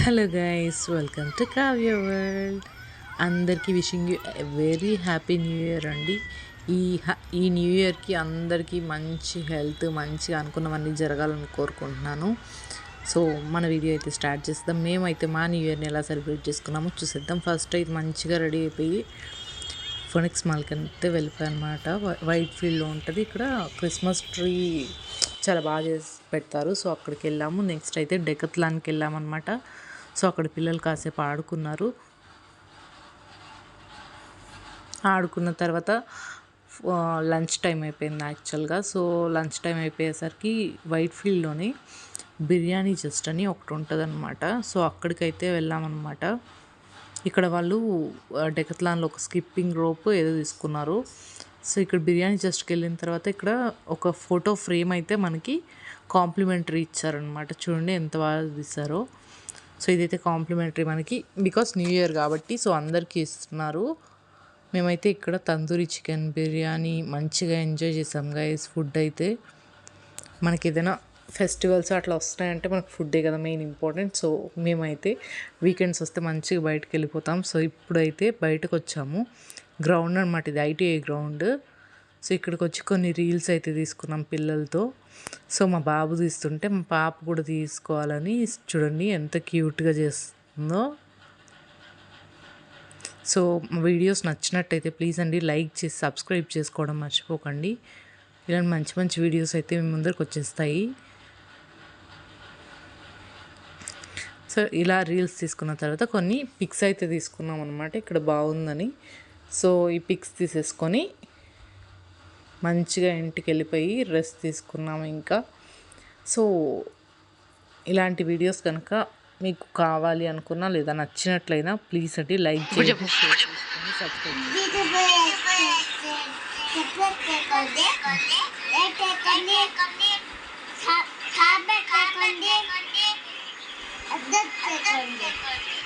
Hello guys, welcome to Kavya world. అందరికీ wishing you very happy new year అండి. ఈ new ఇయర్కి అందరికీ మంచి హెల్త్, మంచిగా అనుకున్నవన్నీ జరగాలని కోరుకుంటున్నాను. సో మన వీడియో అయితే స్టార్ట్ చేద్దాం. మేమైతే మా న్యూ ఇయర్ని ఎలా సెలబ్రేట్ చేసుకున్నామో చూసేద్దాం. ఫస్ట్ అయితే మంచిగా రెడీ అయిపోయి ఫోనిక్స్ మాల్కి అయితే వెళ్ళిపోయాయి అనమాట. వైట్ ఫీల్డ్లో ఉంటుంది. ఇక్కడ క్రిస్మస్ ట్రీ చాలా బాగా చేసి పెడతారు. సో అక్కడికి వెళ్ళాము. నెక్స్ట్ అయితే డెకత్లాన్కి వెళ్ళామన్నమాట. సో అక్కడ పిల్లలు కాసేపు ఆడుకున్నారు. ఆడుకున్న తర్వాత లంచ్ టైం అయిపోయింది యాక్చువల్గా. సో లంచ్ టైం అయిపోయేసరికి వైట్ ఫీల్డ్లోని బిర్యానీ జస్ట్ అని ఒకటి ఉంటుంది అనమాట. సో అక్కడికైతే వెళ్ళామన్నమాట. ఇక్కడ వాళ్ళు డెకత్లాన్లో ఒక స్కిప్పింగ్ రోప్ ఏదో తీసుకున్నారు. సో ఇక్కడ బిర్యానీ జస్ట్కి వెళ్ళిన తర్వాత ఇక్కడ ఒక ఫోటో ఫ్రేమ్ అయితే మనకి కాంప్లిమెంటరీ ఇచ్చారనమాట. చూడండి ఎంత బాగా తీశారో. సో ఇదైతే కాంప్లిమెంటరీ మనకి, బికాస్ న్యూ ఇయర్ కాబట్టి సో అందరికీ ఇస్తున్నారు. మేమైతే ఇక్కడ తందూరి చికెన్ బిర్యానీ మంచిగా ఎంజాయ్ చేసాం గైస్. ఫుడ్ అయితే మనకి ఏదైనా ఫెస్టివల్స్ అట్లా వస్తున్నాయంటే మనకు ఫుడ్డే కదా మెయిన్ ఇంపార్టెంట్. సో మేమైతే వీకెండ్స్ వస్తే మంచిగా బయటకు వెళ్ళిపోతాం. సో ఇప్పుడైతే బయటకు వచ్చాము. గ్రౌండ్ అనమాట, ఇది ఐటీఐ గ్రౌండ్. సో ఇక్కడికి వచ్చి కొన్ని రీల్స్ అయితే తీసుకున్నాం పిల్లలతో. సో మా బాబు తీస్తుంటే మా పాప కూడా తీసుకోవాలని, చూడండి ఎంత క్యూట్గా చేస్తుందో. సో మా వీడియోస్ నచ్చినట్టయితే ప్లీజ్ అండి లైక్ చేసి సబ్స్క్రైబ్ చేసుకోవడం మర్చిపోకండి. ఇలాంటి మంచి మంచి వీడియోస్ అయితే మీ ముందరికి వచ్చేస్తాయి. సో ఇలా రీల్స్ తీసుకున్న తర్వాత కొన్ని పిక్స్ అయితే తీసుకున్నాం అనమాట, ఇక్కడ బాగుందని. సో ఈ పిక్స్ తీసేసుకొని మంచిగా ఇంటికి వెళ్ళిపోయి రెస్ట్ తీసుకున్నాము ఇంకా. సో ఇలాంటి వీడియోస్ కనుక మీకు కావాలి అనుకున్నా లేదా నచ్చినట్లయినా ప్లీజ్ అండి లైక్ చేయండి, షేర్ చేసుకొని సబ్స్క్రైబ్ చేసుకోండి.